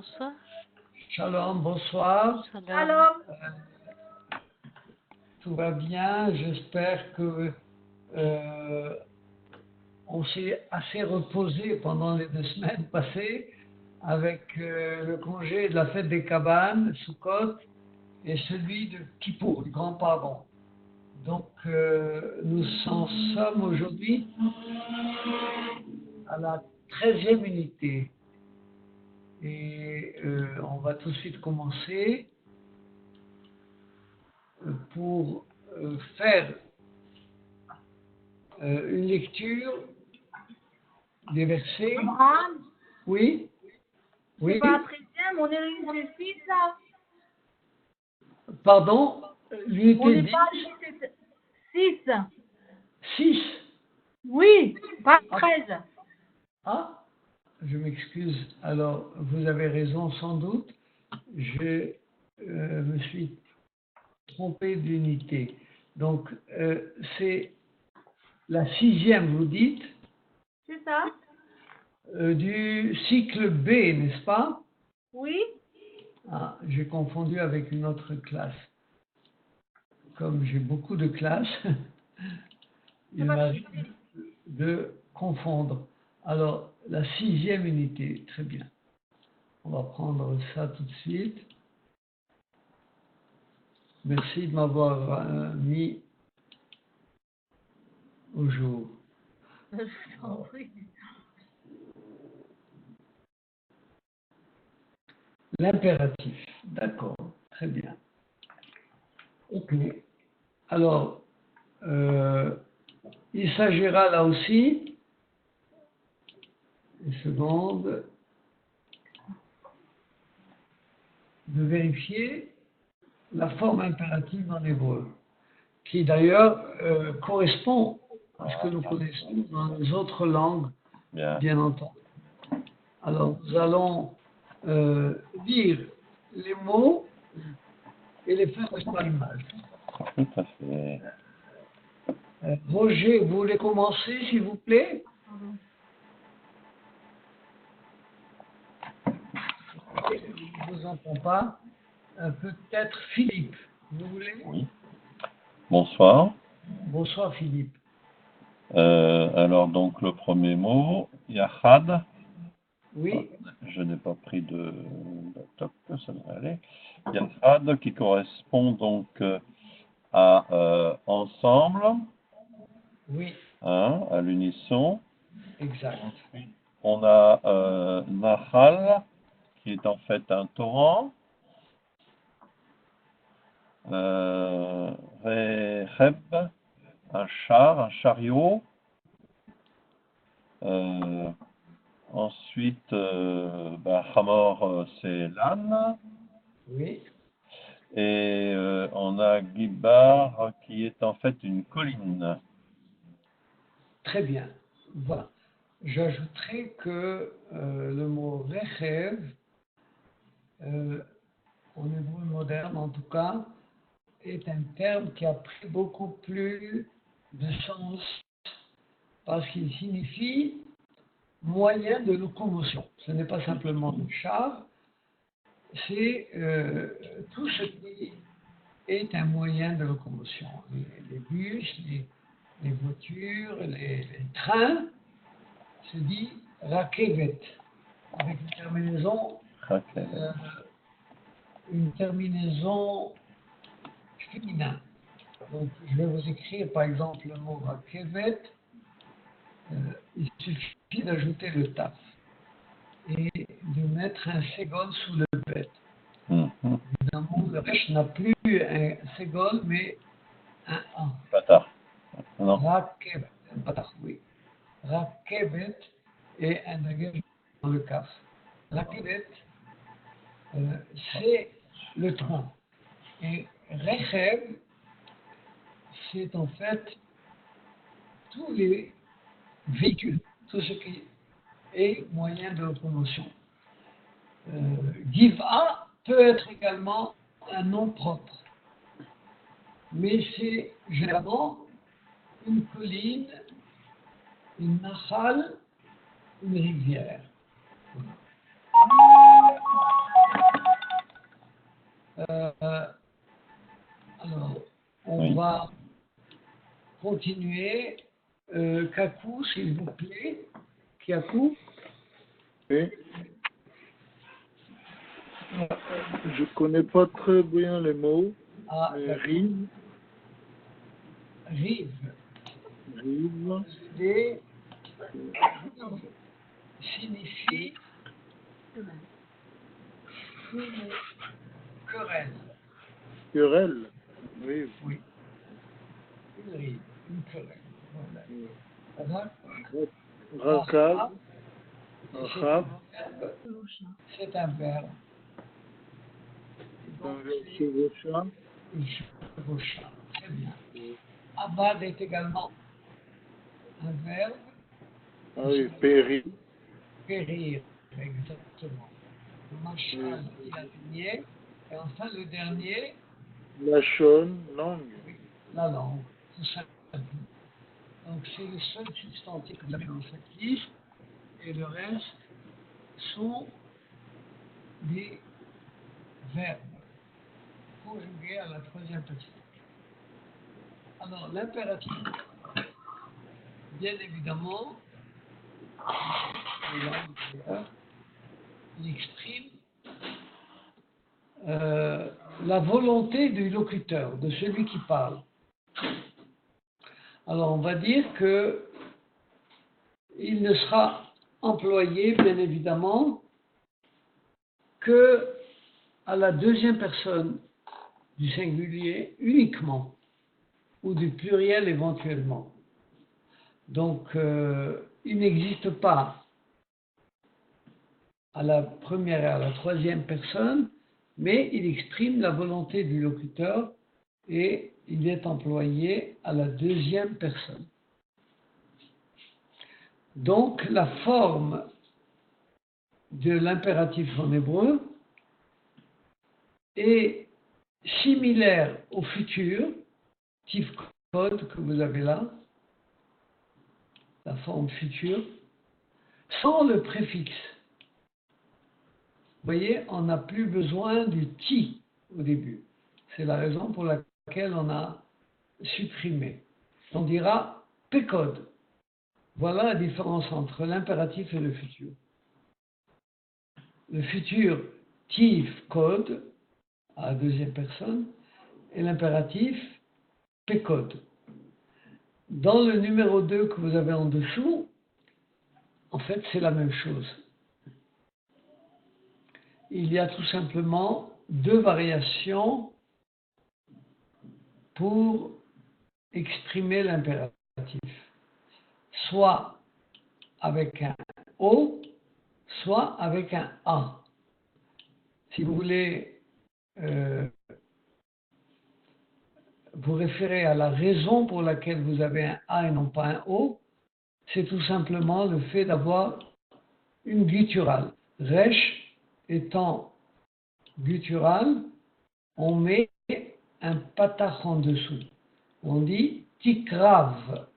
bonsoir. Shalom, bonsoir. Shalom. Tout va bien. J'espère que on s'est assez reposé pendant les 2 semaines passées avec le congé de la fête des cabanes, Sukkot, et celui de Kippour, du grand pardon. Donc nous en sommes aujourd'hui à la 13e unité. Et on va tout de suite commencer pour faire une lecture des versets. Abraham, Oui, oui. c'est pas la 13e, on est l'unité 6 là. Pardon, On l'unité n'est pas à l'unité 6. 6. Oui, pas 13. Ah, je m'excuse. Alors, vous avez raison sans doute. Je me suis trompé d'unité. Donc, c'est la 6e, vous dites, C'est ça? du cycle B, n'est-ce pas? Oui. Ah, j'ai confondu avec une autre classe. Comme j'ai beaucoup de classes, il m'arrive de confondre. Alors, la 6e unité, très bien. On va prendre ça tout de suite. Merci de m'avoir mis au jour. Je t'en prie. L'impératif, d'accord, très bien. Ok. Alors, il s'agira là aussi, une seconde, de vérifier la forme impérative en hébreu, qui d'ailleurs correspond à ce que nous connaissons dans les autres langues, bien entendu. Alors, nous allons lire les mots et les faire par image. Tout à fait. Roger, vous voulez commencer, s'il vous plaît? Je ne vous entends pas. Peut-être Philippe, vous voulez? Oui. Bonsoir. Bonsoir Philippe. Alors donc le premier mot, Yachad. Oui, Je n'ai pas pris de laptop, ça devrait aller. Yachad qui correspond donc à ensemble, oui, hein, à l'unisson. exact. On a Nahal qui est en fait un torrent. Recheb, un char, un chariot. Ensuite, Hamor, c'est l'âne. Oui, Et on a Gibar qui est en fait une colline. très bien. Voilà. J'ajouterai que le mot Rechev, en hébreu moderne en tout cas, est un terme qui a pris beaucoup plus de sens parce qu'il signifie moyen de locomotion. Ce n'est pas simplement le char, c'est tout ce qui est un moyen de locomotion. Les bus, les voitures, les trains, se dit rakevet, avec une terminaison féminin. Donc, je vais vous écrire par exemple le mot rakevet. Il suffit d'ajouter le taf et de mettre un ségol sous le bet. Évidemment, le resh n'a plus un ségol, mais un an. Patard. Non. Rakevet, oui. Rakevet et un dagage dans le kaf. Rakevet, c'est le train. Et Rechev, c'est en fait tous les véhicules, tout ce qui est moyen de locomotion. Giva peut être également un nom propre, mais c'est généralement une colline, une nahal, une rivière. Alors, on Oui. va continuer. Kaku, s'il vous plaît. Kaku. Oui. Je connais pas très bien les mots. Ah, Mais d'accord. rive, Rive. rive, Les signifie querelle. querelle, rive. Oui. Une rive, une querelle. Voilà. Racade, C'est rab, c'est un verbe. un Donc, verbe chevauchant. il chevauche. Très bien. Abad est également un verbe. Ah oui, périr. Périr, exactement. Machal, il a signé. Et enfin, le dernier, Lachonne, langue. la langue, tout simplement. Donc, c'est le seul substantif que vous avez dans cette liste. Et le reste sont des verbes conjugués à la troisième personne. Alors, l'impératif, bien évidemment, il exprime la volonté du locuteur, de celui qui parle. Alors, on va dire que il ne sera employé, bien évidemment, que à la deuxième personne du singulier uniquement, ou du pluriel éventuellement. Donc, il n'existe pas à la première et à la troisième personne, mais il exprime la volonté du locuteur et il est employé à la deuxième personne. Donc, la forme de l'impératif en hébreu est similaire au futur, tifkod que vous avez là, la forme future, sans le préfixe. Vous voyez, on n'a plus besoin du ti au début. C'est la raison pour laquelle on a supprimé. On dira pécode. Voilà la différence entre l'impératif et le futur. Le futur tiv code à la deuxième personne et l'impératif pécode. Dans le numéro 2 que vous avez en dessous, en fait, c'est la même chose. Il y a tout simplement deux variations pour exprimer l'impératif. Soit avec un O, soit avec un A. Si vous voulez vous référer à la raison pour laquelle vous avez un A et non pas un O, c'est tout simplement le fait d'avoir une gutturale. Resh étant gutturale, on met un patach en dessous. On dit tikrav,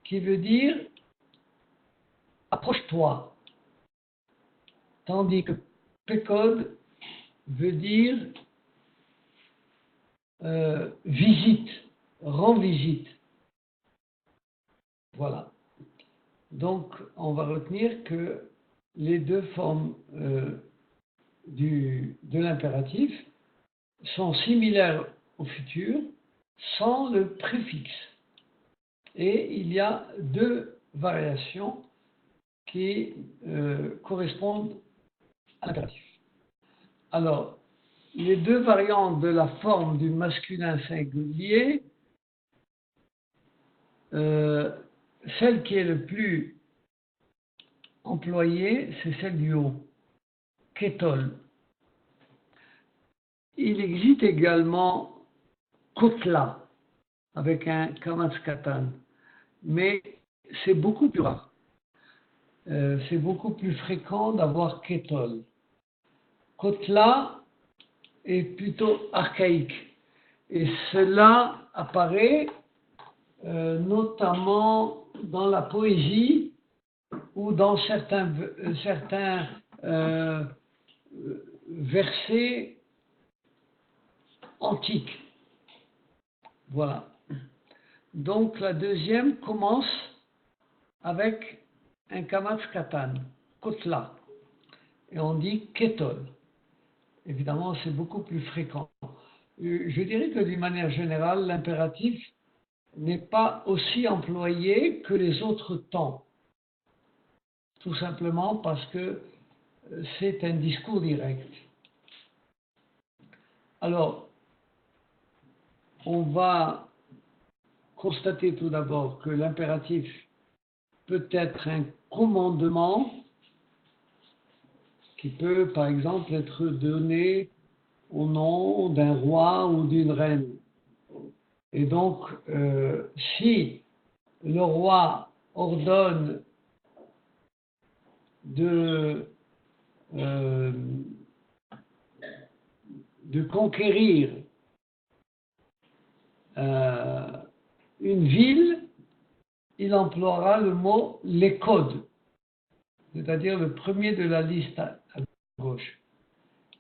qui veut dire approche-toi. Tandis que pekod veut dire visite, rends visite. Voilà. Donc, on va retenir que les deux formes de l'impératif sont similaires au futur sans le préfixe. Et il y a deux variations qui correspondent à l'impératif. Alors, les deux variantes de la forme du masculin singulier, celle qui est le plus employée, c'est celle du haut, ketol. Il existe également kotla, avec un kamatskatan, mais c'est beaucoup plus rare. C'est beaucoup plus fréquent d'avoir ketol. Kotla est plutôt archaïque. Et cela apparaît notamment dans la poésie ou dans certains verset antique. Voilà. Donc la deuxième commence avec un kamatz katan, kotla, et on dit ketol. Évidemment, c'est beaucoup plus fréquent. Je dirais que d'une manière générale, l'impératif n'est pas aussi employé que les autres temps. Tout simplement parce que c'est un discours direct. Alors, on va constater tout d'abord que l'impératif peut être un commandement qui peut, par exemple, être donné au nom d'un roi ou d'une reine. Et donc, si le roi ordonne de conquérir une ville, il emploiera le mot les codes, c'est-à-dire le premier de la liste à gauche.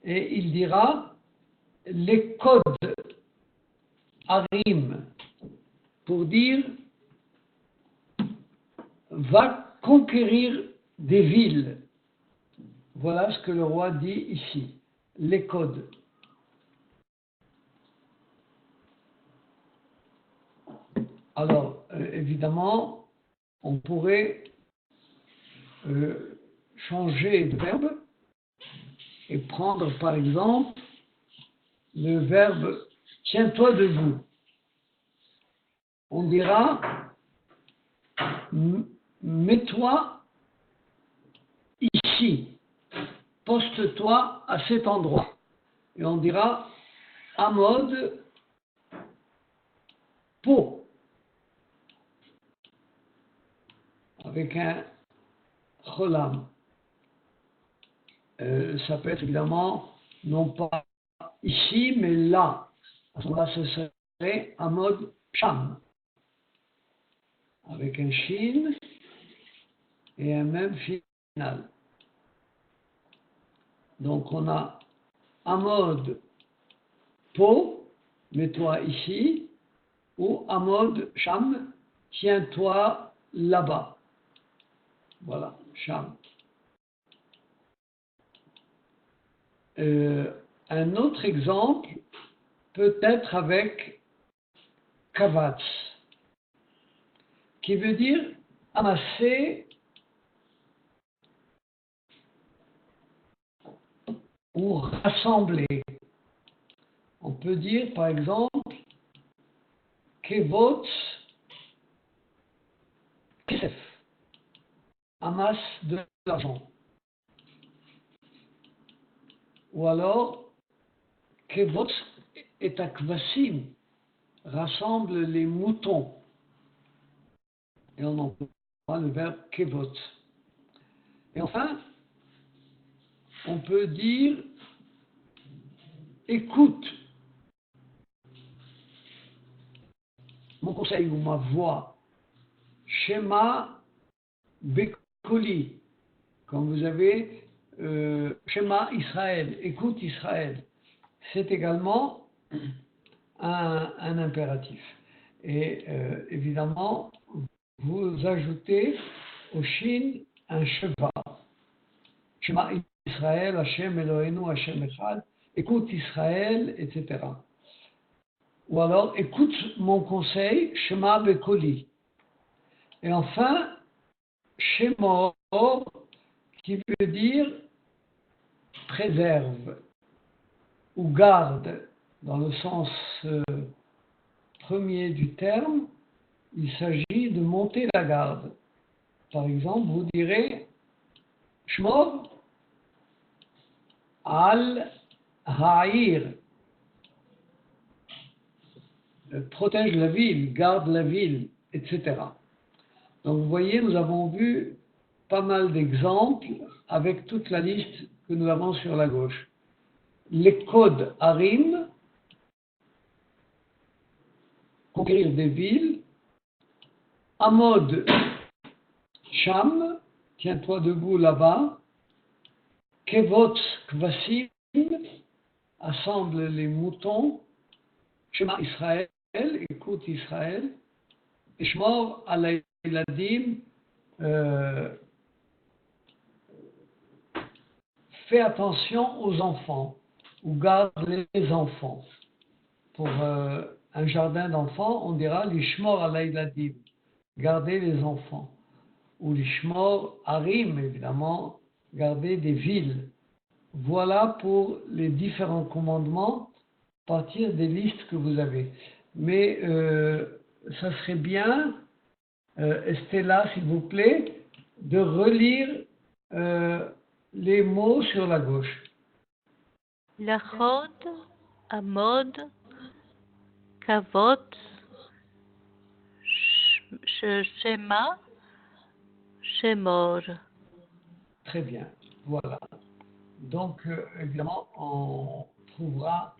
Et il dira les codes Harim, pour dire va conquérir des villes. Voilà ce que le roi dit ici, les codes. Alors, évidemment, on pourrait changer de verbe et prendre par exemple le verbe tiens-toi debout. On dira mets-toi ici, poste-toi à cet endroit. Et on dira amod po, avec un cholam. Ça peut être évidemment non pas ici, mais là. À ce moment-là, ce serait amod sham, avec un shin et un même final. Donc on a amod po, mets-toi ici, ou amod sham, tiens-toi là-bas. Voilà, sham. Un autre exemple peut être avec kavatz, qui veut dire amasser ou rassembler. On peut dire par exemple kevot kesef, amasse de l'argent. Ou alors kevot et akvasim, rassemble les moutons. Et on emploie le verbe kevot. Et enfin, on peut dire écoute mon conseil ou ma voix, Shema Bekoli, comme vous avez Shema Israël, écoute Israël. C'est également un impératif. Et évidemment, vous ajoutez au shin un sheva. Shema Israël, Hashem Eloheinu, Hashem Echad, écoute Israël, etc. Ou alors, écoute mon conseil, Shema Bekoli. Et enfin, Shemor, qui veut dire préserve ou garde, dans le sens premier du terme, il s'agit de monter la garde. Par exemple, vous direz Shmor al Ha'ir, protège la ville, garde la ville, etc. Donc vous voyez, nous avons vu pas mal d'exemples avec toute la liste que nous avons sur la gauche. Les codes Harim, conquérir des villes, Amod Sham, tiens-toi debout là-bas, Kevot Kvasim assemble les moutons. Shema Israël, écoute Israël. Ishmor Alayladim, fais attention aux enfants, ou garde les enfants. Pour un jardin d'enfants, on dira l'Ishmor Alayladim, garder les enfants. Ou l'Ishmor Harim, évidemment, garder des villes. Voilà pour les différents commandements à partir des listes que vous avez. Mais ça serait bien, Estella, s'il vous plaît, de relire les mots sur la gauche. Lachod, Amod, Kavot, Shema, Shemor. Très bien, voilà. Donc, évidemment, on trouvera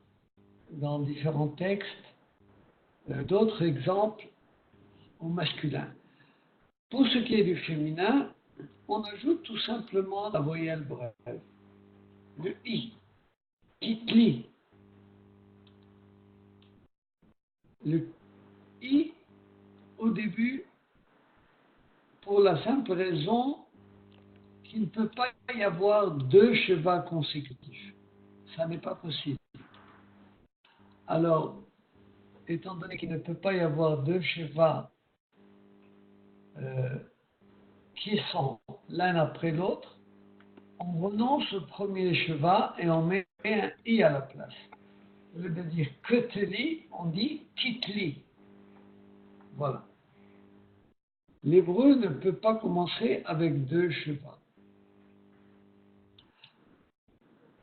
dans différents textes d'autres exemples au masculin. Pour ce qui est du féminin, on ajoute tout simplement la voyelle brève, le i, kitli. Le i au début, pour la simple raison qu'il ne peut pas y avoir deux chevaux consécutifs. Ça n'est pas possible. Alors, étant donné qu'il ne peut pas y avoir deux chevaux qui sont l'un après l'autre, on renonce au premier cheval et on met un i à la place. Au lieu de dire keteli, on dit kitli. Voilà. L'hébreu ne peut pas commencer avec deux chevaux.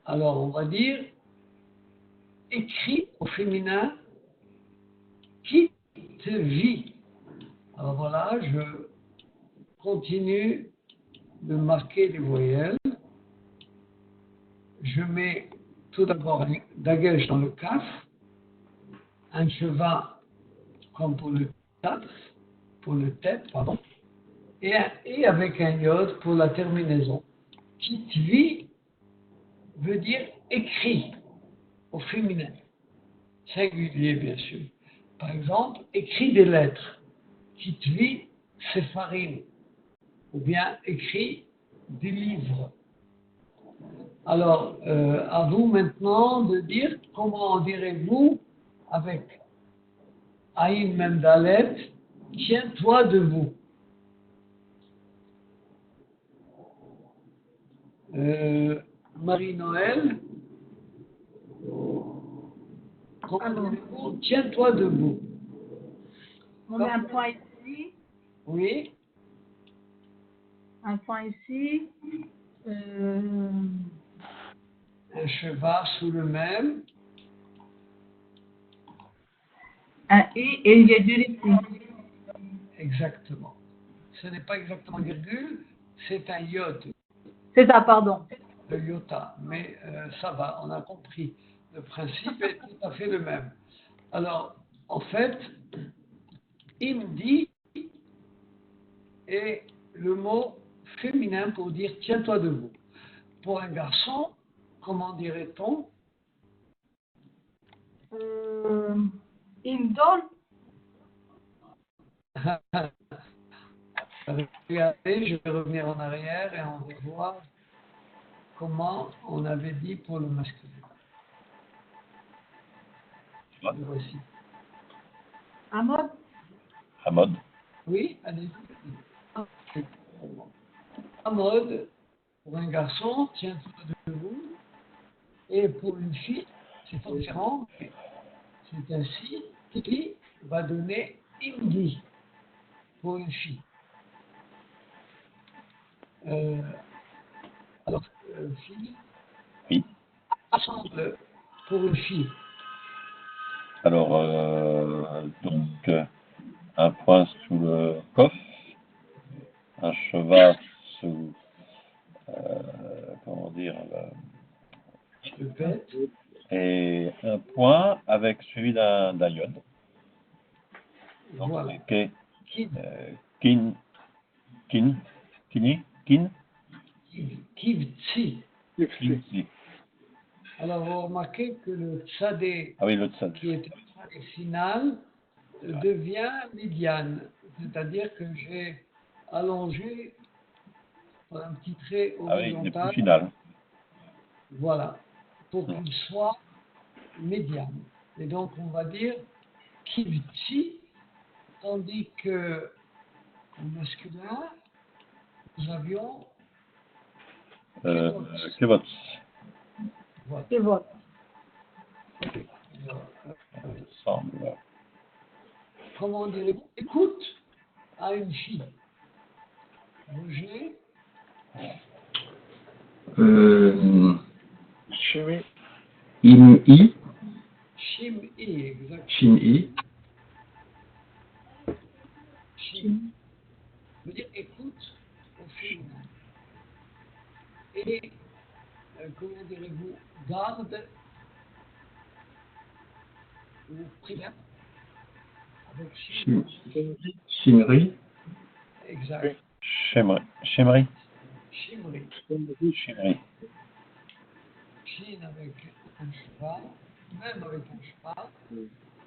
Alors on va dire écrit au féminin kitvi. Alors voilà, je continue de marquer les voyelles. Je mets tout d'abord un dagesh dans le kaf, un cheval comme pour le tête, pardon, et un et avec un yod pour la terminaison. Kitvi veut dire écrit au féminin, singulier bien sûr. Par exemple, écrit des lettres. Kitvi sefarim, ou bien écrit des livres. Alors, à vous maintenant de dire comment direz-vous avec Aïn Memdalet, tiens-toi debout. Marie-Noël, comment direz-vous tiens-toi debout? On met un point ici, Oui, un point ici. un cheval sous le même. Un i et une virgule ici. Exactement. Ce n'est pas exactement virgule, c'est un iode, C'est ça, pardon. le iota. Mais ça va, on a compris. Le principe est tout à fait le même. Alors, en fait, imdi est le mot féminin pour dire tiens-toi debout. Pour un garçon, comment dirait-on? Imdol. Regardez, je vais revenir en arrière et on va voir comment on avait dit pour le masculin. Ouais. Le voici. Amod. Hamod, Oui, allez-y. À mode, pour un garçon, tiens-toi debout. Et pour une fille, c'est différent. C'est ainsi qui va donner imdi pour une fille. Alors, fille, oui. assemble pour une fille. Alors, donc, un point sous le coffre, un cheval sous, comment dire, Le bête, et un point avec suivi d'un iode. Donc, voilà. c'est Kid, kin, kini, kin, kivtsi. Kifsi. Kifsi. Alors, vous remarquez que le tzadé, Ah oui, le tzad. qui est un tzadé final, devient médiane. C'est-à-dire que j'ai allongé par un petit trait Ah oui, il n'est horizontal, plus final. voilà, pour qu'il soit médiane. Et donc, on va dire kivtsi, tandis que au masculin, nous avions Kevotz. voilà. C'est votre. Semble. Comment direz-vous? Écoute à une fille. Roger, Shimi. Im-I, Shim-I, exactement. Shin-I, Shim veut dire écoute au féminin. Et, comment direz-vous, garde ou prière avec Shim. Shimri, Exact. Shemri. Shemri. Shimri. Shemri. Shin avec un cheval, même avec un cheval.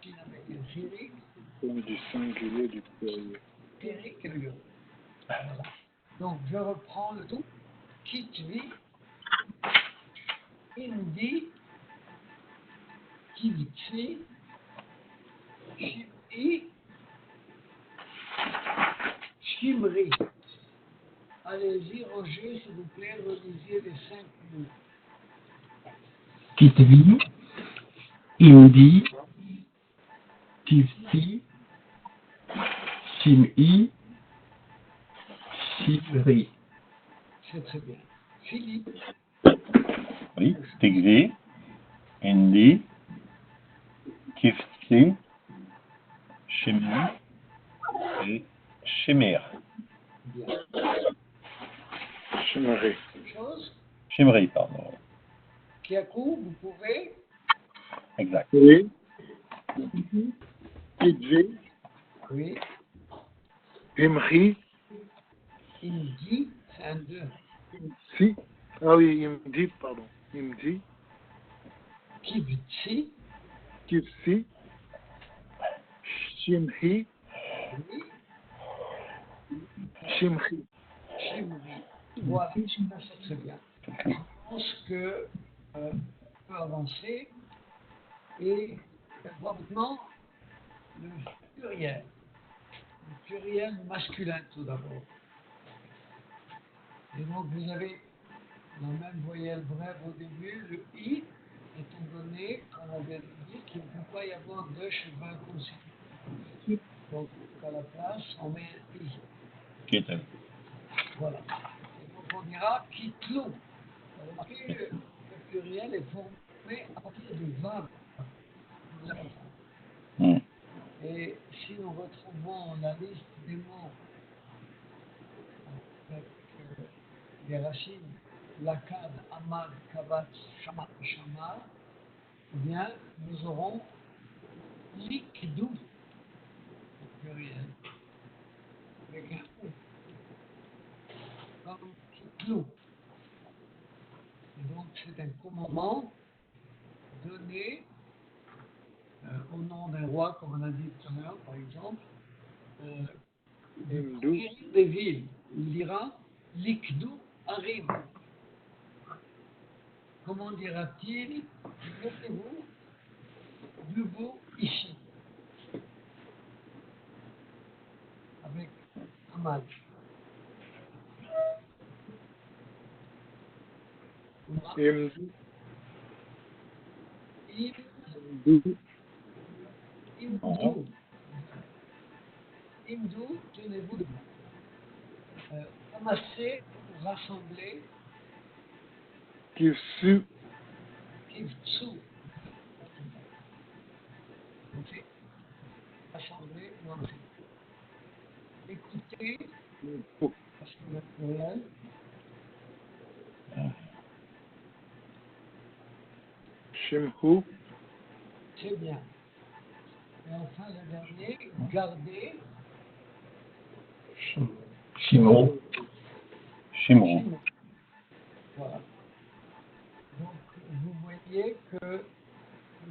Shin avec un chirik, Comme du singulier du pluriel. chirik et le yo. Voilà. Donc, je reprends le tout. Kitvi, Indi, Kivitsi, Shim'i, Shimri. Allez-y, Roger, s'il vous plaît, relisez les 5 mots. Kitvi, Indi, Tivsi, Shim-I, Shimri. C'est très bien. Philippe, Oui. Tigvi. Indi. Kifsi. Shemri. Et Shemir. bien. Shimari. Autre chose, Shemri, pardon. Kiakou, vous pouvez, Exact. Oui. Kidvi. oui, Imri. Indi, c'est un 2. Si. Ah oui, Imdi, pardon. Imdi. Kivitsi, Kifsi. Shimhi. oui, Shimri. Shimri. Voilà, ça c'est très bien. Je pense que on peut avancer et voir maintenant le pluriel. Le pluriel masculin tout d'abord. Et donc vous avez la même voyelle brève au début, le I, étant donné, comme on vient de le dire, qu'il ne peut pas y avoir deux chevaux consécutifs. Donc à la place, on met un I. Qui est elle? Voilà. Et donc on dira kitlou. Vous remarquez que le pluriel est formé à partir du verbe. Hmm. Et si nous retrouvons la liste des mots avec les racines lakad, amad, kavat, shama, shama, eh bien nous aurons likdou, au pluriel, avec un ou, comme kitlou. Et donc c'est un commandement donné au nom d'un roi, comme on a dit tout à l'heure, par exemple, Imdou. des villes. Il dira Likdou Arim. Comment dira-t-il? Mettez-vous debout ici. Avec Ahmad. Imdou. Imdou. Imdou. Imdou, tenez-vous debout. Ramasser ou rassembler. Kifsu. Kivtsu. Ok. Rassembler ou ramasser. Écoutez, parce que le pluriel. Shimhu. C'est bien. Et enfin, le dernier, garder. Shimon, Shimron. Voilà.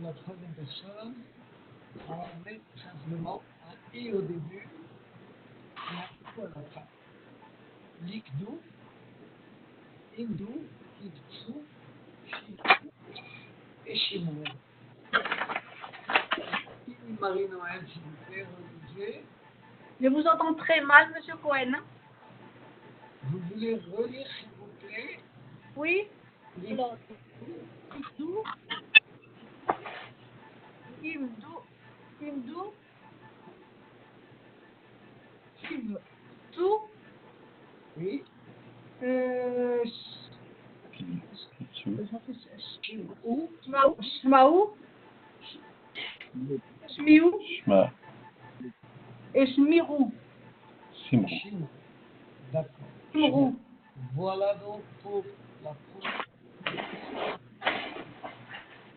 la troisième personne, on va mettre simplement un i au début et un ou à la fin. Likdou, Indou, Iktsou, Shidou et Shimon. Marie-Noël, s'il vous plaît, relisez. Je vous entends très mal, Monsieur Cohen. Vous voulez relire, s'il vous plaît, Oui. les Alors, Imdou, Imdou, Imdou, Imdou, oui, Kitsu, Shimou, Shmaou, Shmiou Shma, et Shmirou. Simru. Shimou. D'accord. Shmirou. Voilà donc pour la première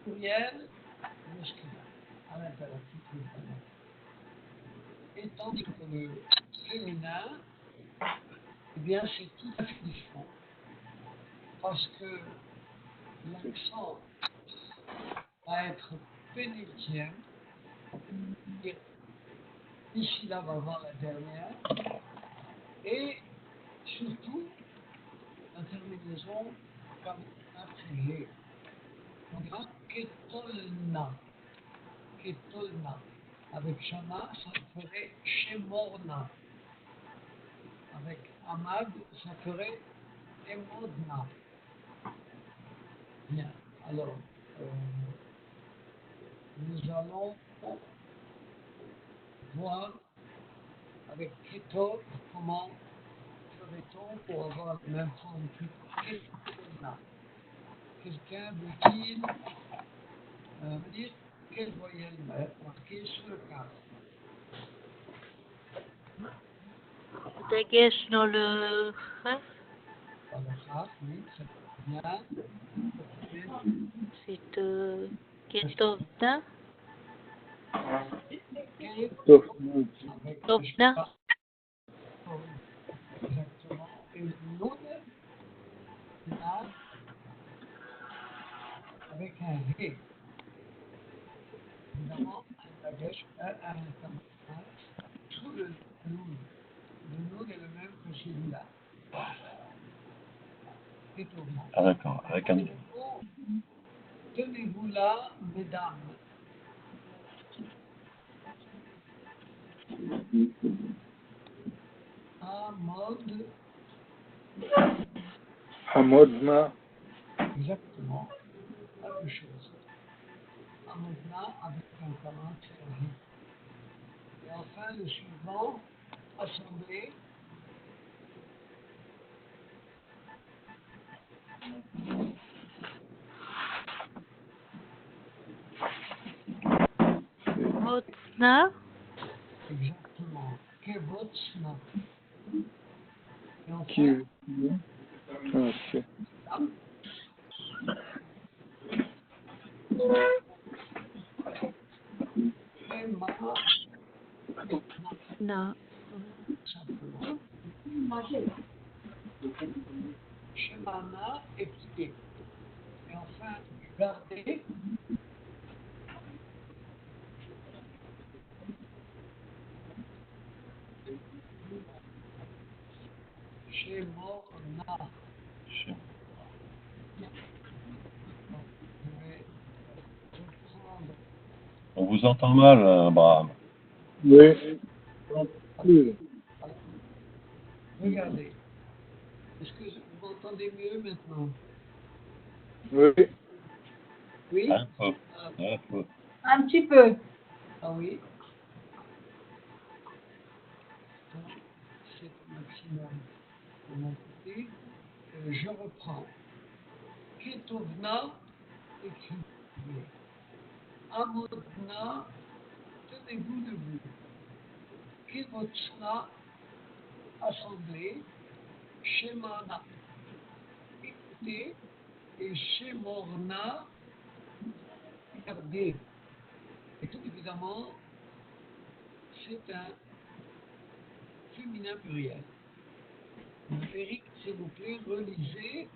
pluriel masculin à l'impératif évidemment. Et tandis que le féminin, eh bien c'est tout à fait différent. Parce que l'accent va être pénultième, et ici là va avoir la dernière, et surtout la terminaison comme un préjugé. On dira ketolna. Ketolna. Avec Shana, ça ferait Shemorna. Avec Amad, ça ferait Emodna. Bien. Alors, nous allons voir avec Ketol comment ferait-on pour avoir la même forme que Ketolna. Quelqu'un veut-il me dire quelle voyelle marquée sur le cadre? דגש dans le Chaf, Par le Chaf, oui, très bien. c'est Ketovna, Sauf Avec Tovna, exactement. Et Noun, là, avec un Ré. Évidemment, un bagage, sous le Noun. Le Noun est le même que celui-là. Ketovna. Ah d'accord, avec un... Tenez-vous là, mesdames. Amod, Hamodna, exactement, la même chose. Amodna avec un commentaire. Et enfin, le suivant, assemblée. Motzna, Exactement. Kevotsna. Et enfin, qui... Ok. Ema, na, simplement. Shemana et pied. Et enfin, garder. Shemorna. Je vais reprendre. On vous entend mal, Abraham. Oui. Oui. Regardez. Est-ce que vous m'entendez mieux maintenant? Oui. Oui? Un peu. Un peu. Un petit peu. Ah oui? Donc, c'est au maximum de mon côté. Je reprends. Ketovna, écrivez. Amodna, tenez-vous debout. Kevotsna, assemblée. Shemana, écoutez. Et Shemorna, regardez. Et tout évidemment, c'est un féminin pluriel. Eric, s'il vous plaît, relisez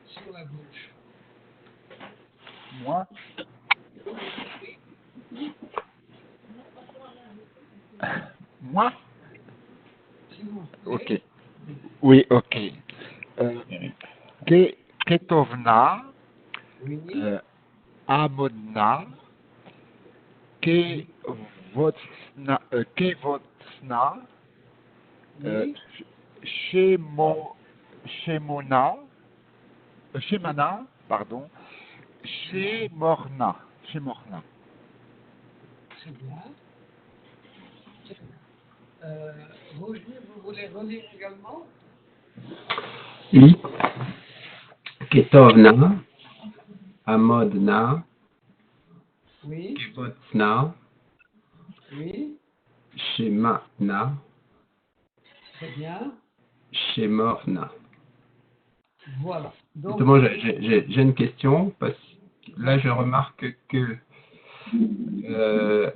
sur la gauche. Moi. Moi? S'il vous plaît. Ok. Oui, ok. Eric. Ketovna, Oui. Amodna, Kevotsna, Oui. Shemana, pardon, Shemorna. Très bien. Très bien. Roger, vous voulez relire également? I. Ketovna, Amodna, Oui. Kevotsna, Oui. Shemana, Très bien. Shemorna. Voilà. Donc, Justement, j'ai une question, parce que là, je remarque que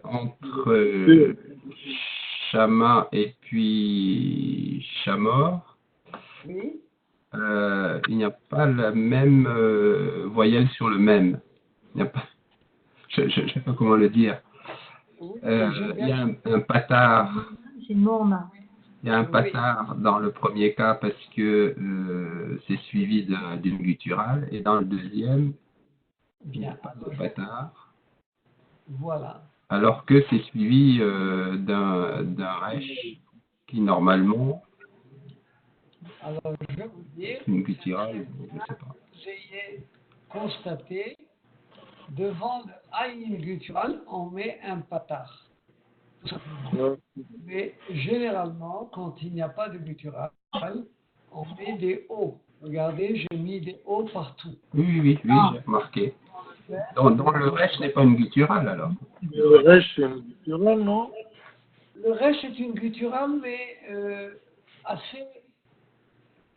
entre Shama et puis Shamor, oui. il n'y a pas la même voyelle sur le même. Il n'y a pas, je ne sais pas comment le dire. Oui, Il y a un patard. C'est Morna. Il y a un Oui. patard dans le premier cas parce que c'est suivi d'une gutturale, et dans le deuxième, il n'y a Bien. pas de patard, Voilà. alors que c'est suivi d'un resh qui normalement Alors, je vais vous dire, une gutturale, je ne sais pas. vous ayez constaté, devant le aïn guttural, on met un patard. Tout simplement. Non. Mais généralement, quand il n'y a pas de guttural, on met des hauts. Regardez, j'ai mis des hauts partout. Oui, j'ai remarqué. Donc le resh n'est pas une gutturale alors. Le reste, c'est une gutturale, non? Le reste est une gutturale, mais assez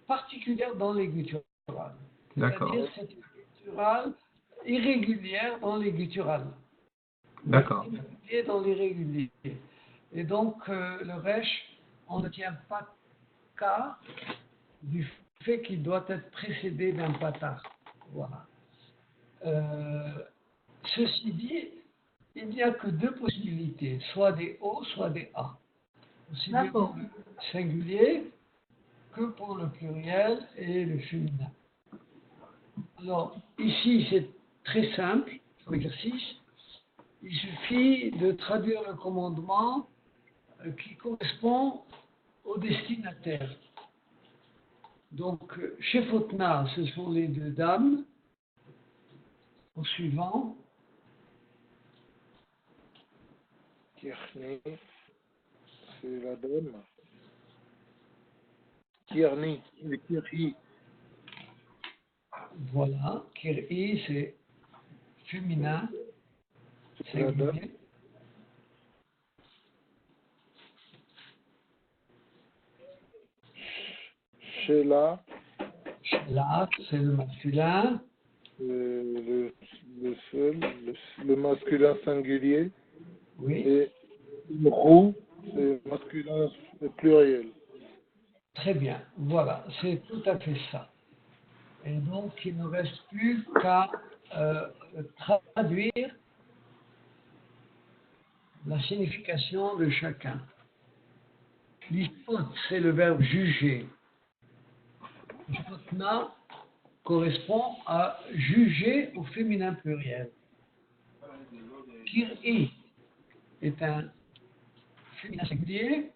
particulière dans les gutturales. D'accord, C'est-à-dire c'est une gutturale irrégulière dans les gutturales. d'accord, Irrégulier dans l'irrégulier. Et donc, le resh, on ne tient pas cas du fait qu'il doit être précédé d'un patard. Voilà. Ceci dit, il n'y a que deux possibilités, soit des O, soit des A. Aussi bien D'accord. pour le singulier que pour le pluriel et le féminin. Alors, ici, c'est très simple, l'exercice. Il suffit de traduire le commandement qui correspond au destinataire. Donc, chez Fotna, ce sont les deux dames. Au suivant, Kirchner, c'est la dame. Kirni, le Kirchi. voilà, Kiri, c'est féminin, C'est la dame. singulier. Sheila, Là, c'est le masculin. le seul, le masculin singulier. Oui, Et Mrou, c'est masculin pluriel. très bien. Voilà, c'est tout à fait ça. Et donc, il ne reste plus qu'à traduire la signification de chacun. L'hypote, c'est le verbe juger. Hypotna correspond à juger au féminin pluriel. Kir'i est un féminin singulier,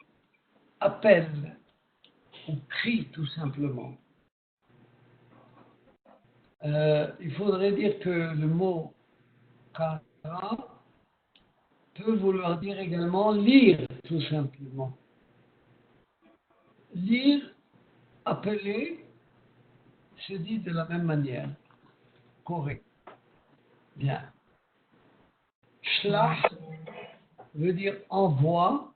appelle ou crie tout simplement. Il faudrait dire que le mot kara peut vouloir dire également lire tout simplement. Lire, appeler, se dit de la même manière. Correct. Bien. Shlach veut dire envoi.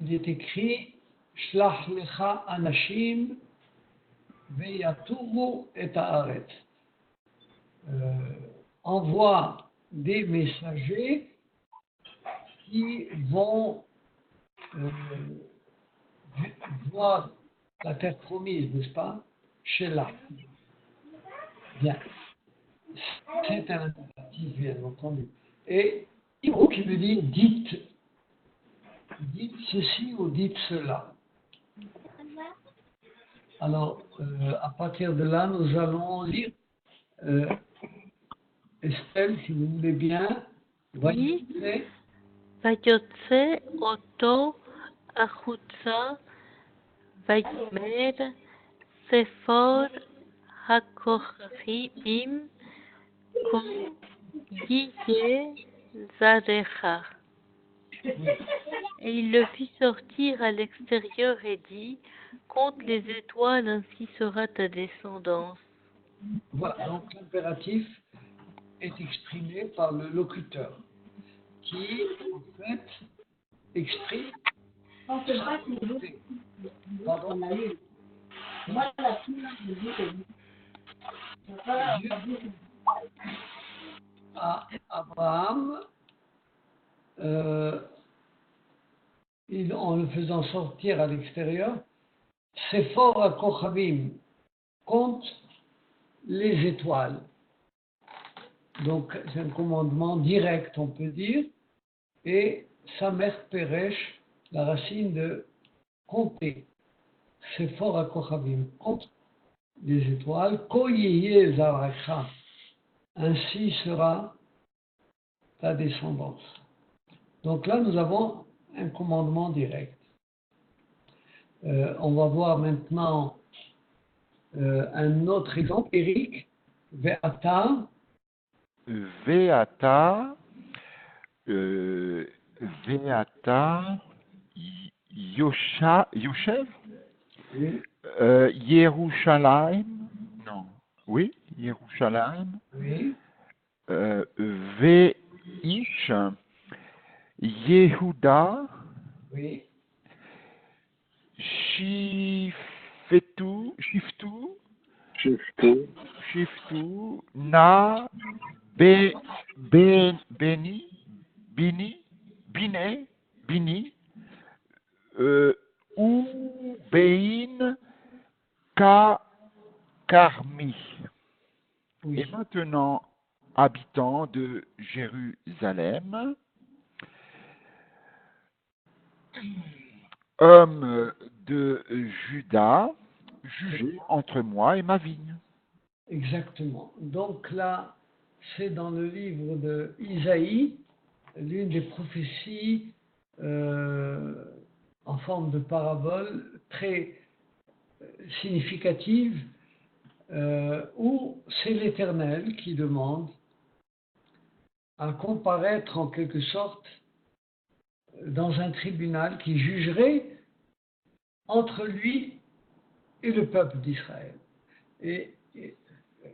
Il est écrit Shlach lecha anashim veyaturu et haaretz. Envoie des messagers qui vont voir la terre promise, n'est-ce pas? Shelah. Bien. c'est un impératif, bien entendu. Et Ibro qui veut dire dites. Dites ceci ou dites cela. Alors, à partir de là, nous allons lire. Estelle, si vous voulez bien. Oui. Voyez. ויוצא אותו החוצה ויאמר ספור הכוכבים כה יהיה זרעך. Et il le fit sortir à l'extérieur et dit, compte les étoiles, ainsi sera ta descendance. Voilà, donc l'impératif est exprimé par le locuteur, qui en fait exprime sa volonté. Pardon. Dieu à Abraham, en le faisant sortir à l'extérieur, c'est fort à Kochavim, compte les étoiles. Donc c'est un commandement direct, on peut dire, et Samer Peresh, la racine de compter. C'est fort à Kochavim, compte les étoiles. Ko yehye zaracha, ainsi sera ta descendance. Donc là, nous avons un commandement direct. On va voir maintenant un autre exemple, Eric, Ve'ata. Veata, Yoshev, Oui, Yerushalayim, non, oui, Yerushalayim, oui, Veish, Yehuda, oui, Shiftu, Shiftu, Na, Bini, Ubein, Karmi. oui. Et maintenant, habitants de Jérusalem, hommes de Juda, jugez entre moi et ma vigne. Exactement. Donc là, c'est dans le livre de Isaïe, l'une des prophéties en forme de parabole très significative, où c'est l'Éternel qui demande à comparaître en quelque sorte dans un tribunal qui jugerait entre lui et le peuple d'Israël. Et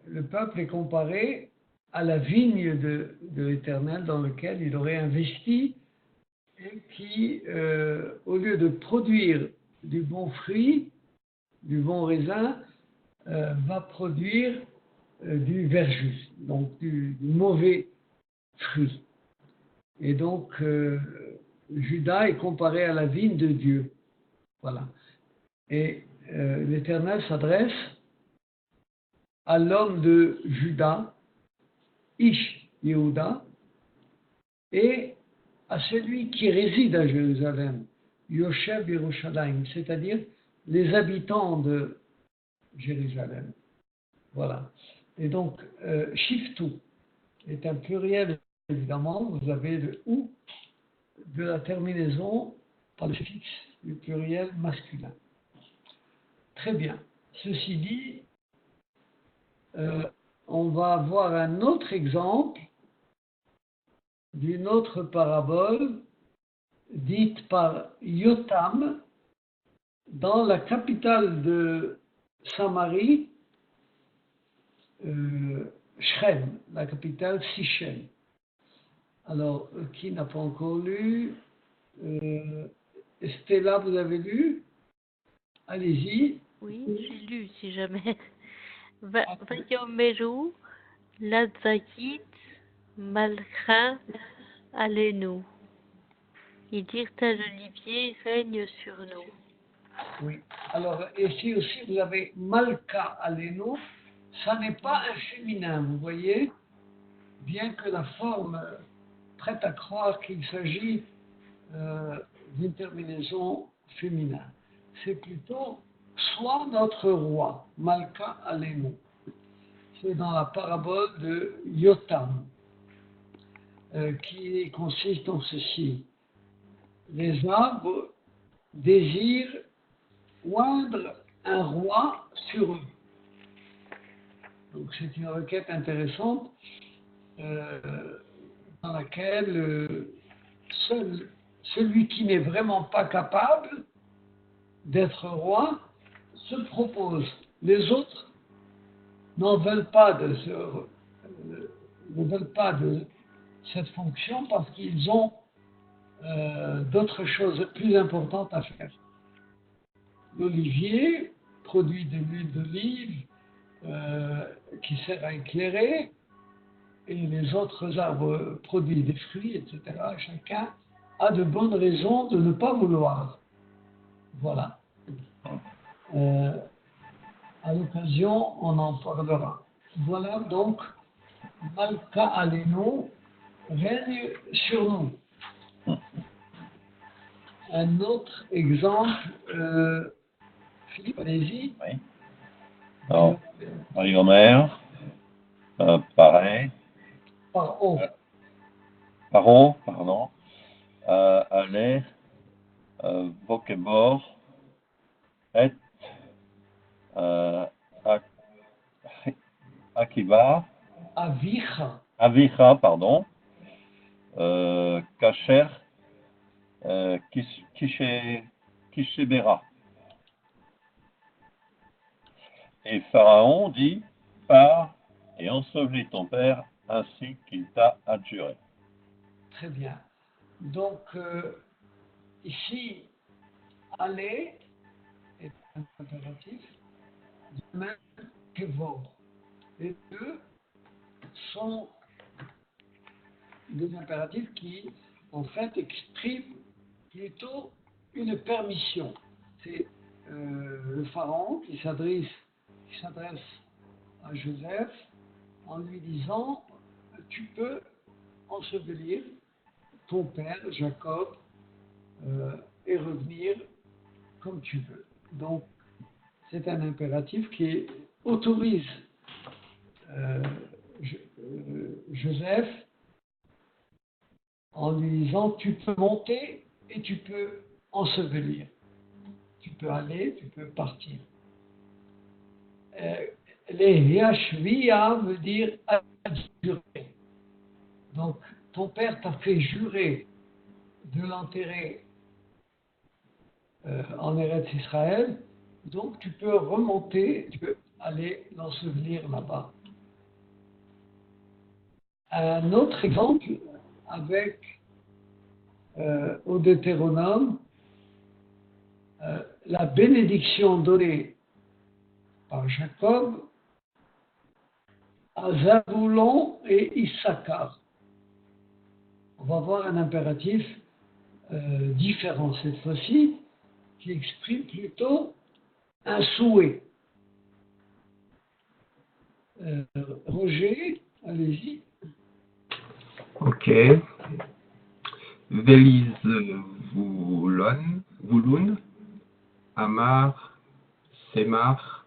le peuple est comparé à la vigne de l'Éternel dans laquelle il aurait investi et qui, au lieu de produire du bon fruit, du bon raisin, va produire du verjus, donc du mauvais fruit. Et donc, Judas est comparé à la vigne de Dieu. Voilà. Et l'Éternel s'adresse à l'homme de Juda, Ish Yehuda, et à celui qui réside à Jérusalem, Yoshev Yerushalayim, c'est-à-dire les habitants de Jérusalem. Voilà. Et donc, Shiftu est un pluriel, évidemment. Vous avez le ou de la terminaison par le fixe du pluriel masculin. Très bien. Ceci dit, on va voir un autre exemple d'une autre parabole dite par Yotam dans la capitale de Samarie, Sichem, la capitale Sichem. Alors, qui n'a pas encore lu Stella, vous avez lu? Allez-y. Oui, j'ai lu si jamais. ויאמרו לזית מלכה עלינו. Ils dirent à l'olivier, règne sur nous. Oui. Alors, ici aussi, vous avez Malka Aleno, ça n'est pas un féminin, vous voyez, bien que la forme prête à croire qu'il s'agit d'une terminaison féminin. C'est plutôt soit notre roi, Malka Alenu. C'est dans la parabole de Yotam, qui consiste en ceci. Les arbres désirent oindre un roi sur eux. Donc c'est une requête intéressante dans laquelle celui qui n'est vraiment pas capable d'être roi se propose. Les autres ne veulent pas de cette fonction parce qu'ils ont d'autres choses plus importantes à faire. L'olivier produit de l'huile d'olive qui sert à éclairer, et les autres arbres produisent des fruits, etc. Chacun a de bonnes raisons de ne pas vouloir. Voilà. À l'occasion, on en parlera. Voilà donc, Malka Alenu règne sur nous. Un autre exemple, Philippe, allez-y. Oui. Alors, Marie-Grand-mère, pareil. Paro, Paro, pardon. Allez, Vokebor, Et, Akiba, Avicha, pardon. Kacher, Kishebera. Et Pharaon dit, pars et ensevelis ton père ainsi qu'il t'a adjuré. Très bien. Donc, ici, aller est un impératif, de même que vendre. Les deux sont des impératifs qui, en fait, expriment plutôt une permission. C'est le pharaon qui s'adresse à Joseph en lui disant « Tu peux ensevelir ton père, Jacob, et revenir comme tu veux. » Donc, c'est un impératif qui autorise Joseph en lui disant « Tu peux monter et tu peux ensevelir. Tu peux aller, tu peux partir. » Les Yashviya veut dire adjurer. Donc, ton père t'a fait jurer de l'enterrer en Eretz Israël, donc tu peux remonter, tu peux aller l'ensevelir là-bas. Un autre exemple avec au Deutéronome, la bénédiction donnée par Jacob à Zaboulon et Issachar. On va voir un impératif différent cette fois-ci, qui exprime plutôt un souhait. Roger, allez-y. Ok. Veliz Voulun, Amar, Semar,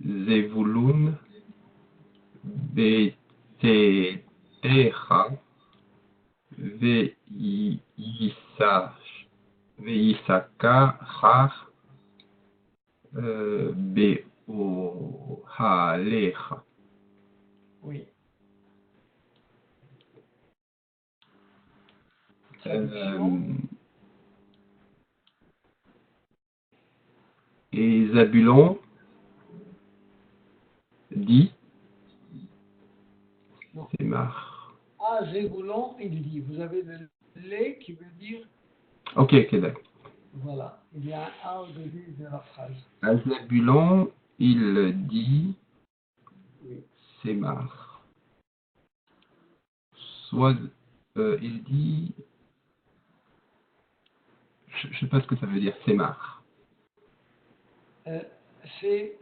Zevulun, Betetecha, Veisakar, Beohalecha. Oui. Et Zabulon dit, c'est marre. Ah, Zéboulon, il dit, vous avez le lait qui veut dire, Ok, d'accord. voilà, il y a un A au début de la phrase. À Zabulon, il dit, Oui. c'est marre. Soit il dit, je ne sais pas ce que ça veut dire, c'est marre. C'est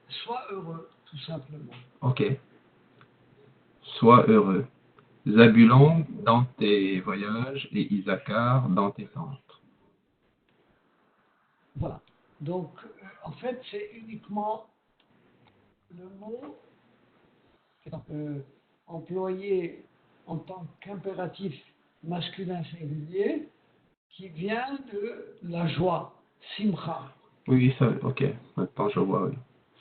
sois heureux, tout simplement. Ok. Sois heureux. Zabulon dans tes voyages et Isaacar dans tes tentes. Voilà. Donc, en fait, c'est uniquement le mot employé en tant qu'impératif masculin singulier qui vient de la joie, simcha. Oui, ça, ok. Maintenant je vois, oui.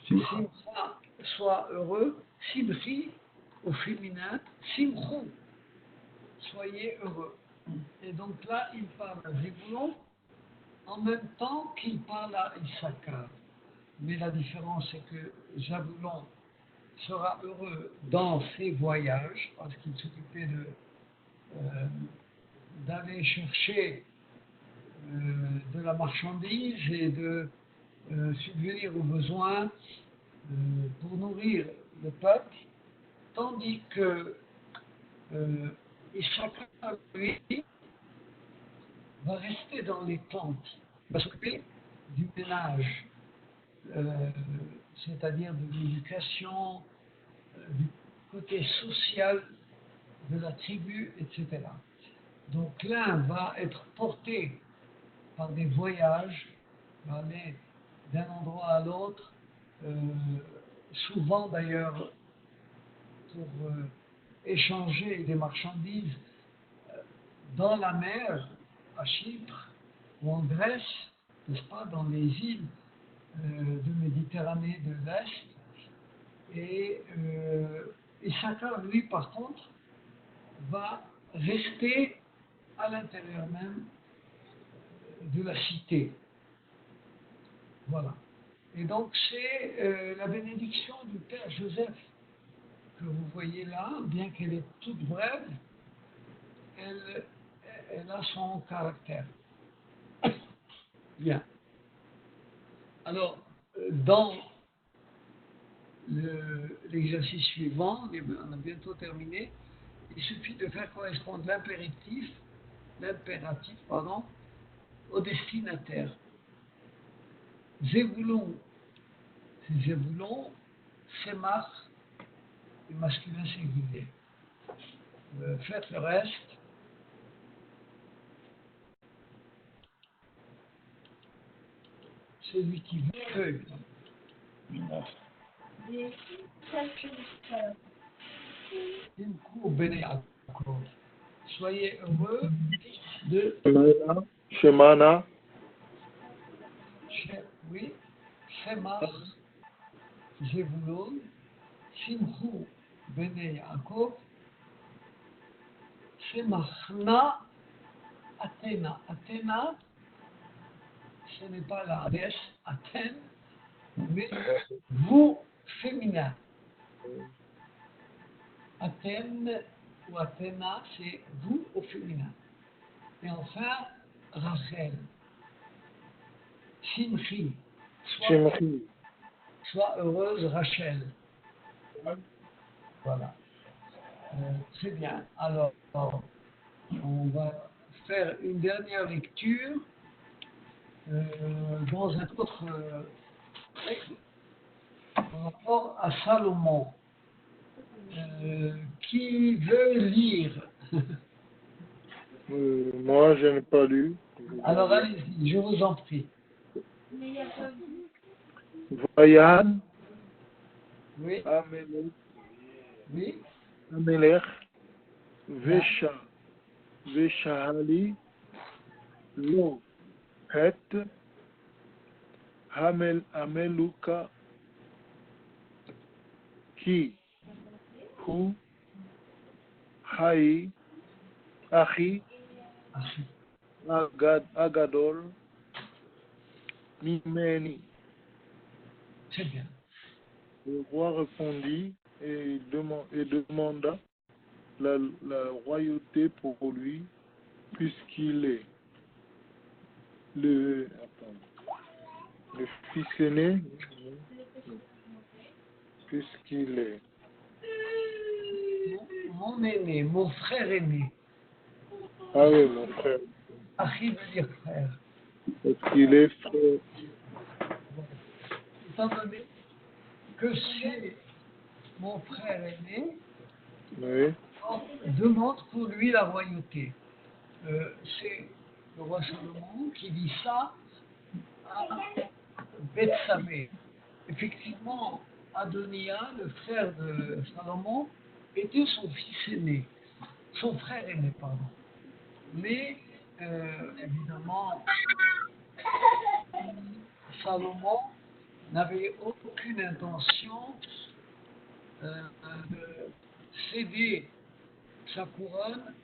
Simcha. Simcha, sois heureux. Simchi, au féminin, simchou, soyez heureux. Et donc là, il parle à Zébulon en même temps qu'il parle à Issachar. Mais la différence, c'est que Zabulon sera heureux dans ses voyages, parce qu'il s'occupait d'aller chercher de la marchandise et de subvenir aux besoins pour nourrir le peuple, tandis que Issachar, lui, va rester dans les tentes, va s'occuper du ménage, c'est-à-dire de l'éducation, du côté social de la tribu, etc. Donc l'un va être porté par des voyages, va aller d'un endroit à l'autre, souvent d'ailleurs pour échanger des marchandises dans la mer, à Chypre ou en Grèce, n'est-ce pas, dans les îles de Méditerranée de l'Est. Et Issachar, lui, par contre, va rester à l'intérieur même de la cité. Voilà. Et donc, c'est la bénédiction du Père Joseph que vous voyez là, bien qu'elle est toute brève, elle a son caractère. Bien. Alors, dans l'exercice suivant, on a bientôt terminé, il suffit de faire correspondre l'impératif, au destinataire. Zébulon, c'est Zébulon, Semach, le masculin singulier. Faites le reste. Celui qui veut. Soyez heureux de Shemana, oui, Semach, Zébulon, Simchou, Bene Yaakov, Semachna, Athéna. Athéna, ce n'est pas la déesse Athènes, mais vous féminin. Athènes ou Athéna, c'est vous au féminin. Et enfin, Rachel. Simchi. Shemchi. Sois heureuse, Rachel. Voilà. Très bien. Alors, on va faire une dernière lecture dans un autre texte par rapport à Salomon. Qui veut lire? Moi, je n'ai pas lu. Alors allez-y, je vous en prie. Vayan, Oui, Amelech, oui, Amelech, Vesha, Veshahali, Lo, Het, Ameluka, Ki, Hu, Hai, Achi, Agadol, Mimeni. très bien. Le roi répondit et demanda la royauté pour lui, puisqu'il est le fils aîné, puisqu'il est. Mon aîné, mon frère aîné. Ah oui, mon frère. Achi veut dire frère. Parce qu'il est frère. Étant donné que c'est mon frère aîné, Oui. on demande pour lui la royauté. C'est le roi Salomon qui dit ça à Bethsamée. Effectivement, Adonia, le frère de Salomon, était son fils aîné, son frère aîné, pardon. Mais évidemment, Salomon n'avait aucune intention de céder sa couronne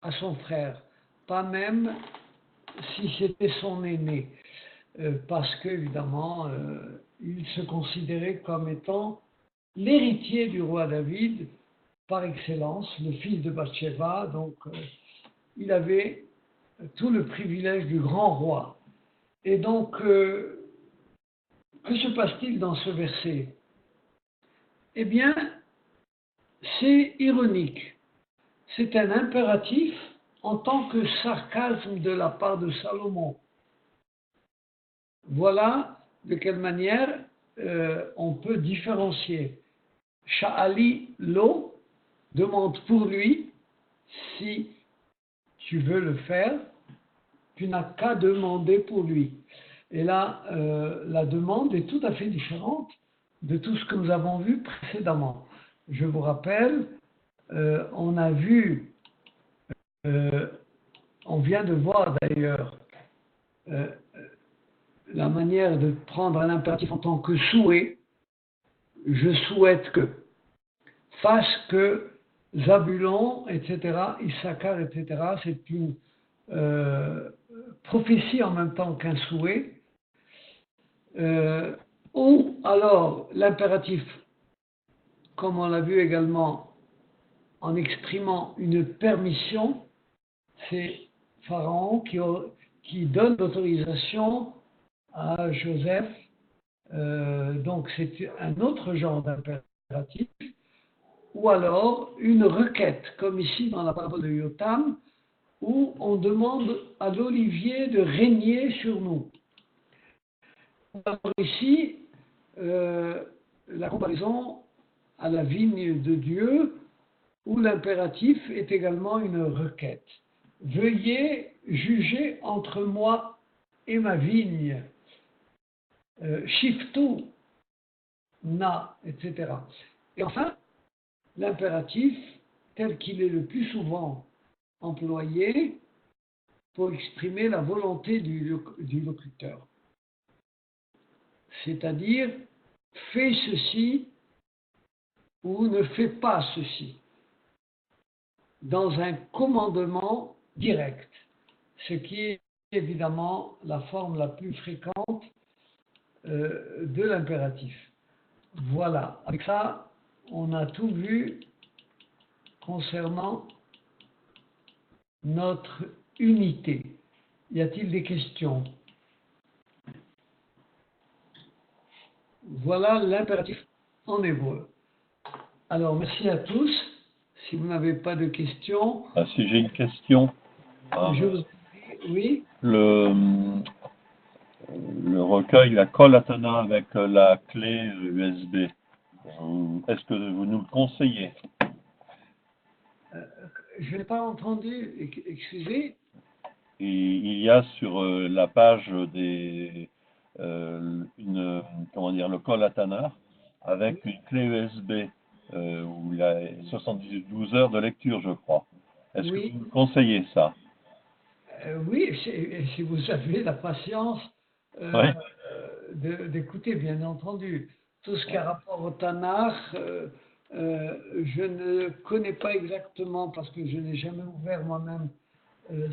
à son frère, pas même si c'était son aîné, parce qu'évidemment, il se considérait comme étant l'héritier du roi David par excellence, le fils de Bathsheba, donc il avait tout le privilège du grand roi. Et donc, que se passe-t-il dans ce verset? Eh bien, c'est ironique. C'est un impératif en tant que sarcasme de la part de Salomon. Voilà de quelle manière on peut différencier. Sha'ali lo demande pour lui, si tu veux le faire, tu n'as qu'à demander pour lui. Et là, la demande est tout à fait différente de tout ce que nous avons vu précédemment. Je vous rappelle, on a vu, on vient de voir d'ailleurs la manière de prendre un impératif en tant que souhait. Je souhaite que, fasse que, Zabulon, etc., Issachar, etc., c'est une prophétie en même temps qu'un souhait. Ou alors l'impératif, comme on l'a vu également en exprimant une permission, c'est Pharaon qui donne l'autorisation à Joseph. Donc c'est un autre genre d'impératif. Ou alors une requête, comme ici dans la parole de Yotam, où on demande à l'olivier de régner sur nous. Alors ici, la comparaison à la vigne de Dieu, où l'impératif est également une requête. Veuillez juger entre moi et ma vigne. Shiftu, na, etc. Et enfin, l'impératif, tel qu'il est le plus souvent employé, pour exprimer la volonté du locuteur. C'est-à-dire, fais ceci ou ne fais pas ceci, dans un commandement direct, ce qui est évidemment la forme la plus fréquente de l'impératif. Voilà, avec ça, on a tout vu concernant notre unité. Y a-t-il des questions? Voilà l'impératif en hébreu. Alors, merci à tous. Si vous n'avez pas de questions, Si j'ai une question, je vous prie, oui. le recueil, la colle Atana avec la clé USB, est-ce que vous nous le conseillez? Je n'ai pas entendu, excusez. Et il y a sur la page le col Atana avec une clé USB où il y a 72 heures de lecture, je crois. Est-ce que vous me conseillez ça? Oui, si vous avez la patience Ouais. d'écouter, bien entendu. Tout ce qui a rapport au Tanakh, je ne connais pas exactement parce que je n'ai jamais ouvert moi-même ce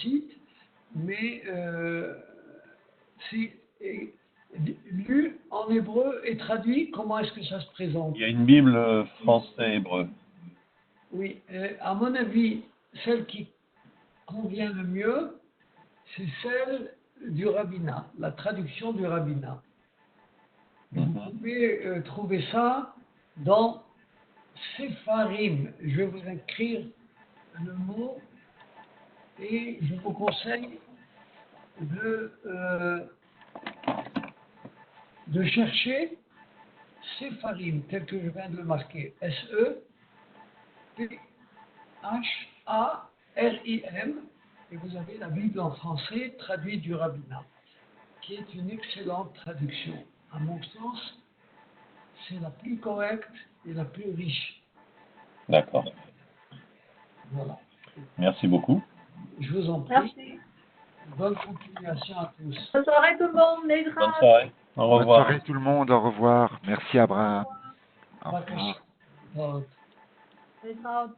site, mais c'est lu en hébreu et traduit. Comment est-ce que ça se présente? Il y a une Bible français-hébreu. Oui, à mon avis, celle qui convient le mieux, c'est celle du rabbinat, la traduction du rabbinat. Vous pouvez trouver ça dans Sepharim. Je vais vous écrire le mot et je vous conseille de de chercher Sepharim, tel que je viens de le marquer, S-E-P-H-A-R-I-M, et vous avez la Bible en français traduite du rabbinat, qui est une excellente traduction. À mon sens, c'est la plus correcte et la plus riche. D'accord. Voilà. Merci beaucoup. Je vous en prie. Merci. Bonne continuation à tous. Bonne soirée tout le monde. Bonne Negra. soirée. Au Bonne revoir. soirée tout le monde. Au revoir. Merci Abraham. Au revoir. Bye. Negra.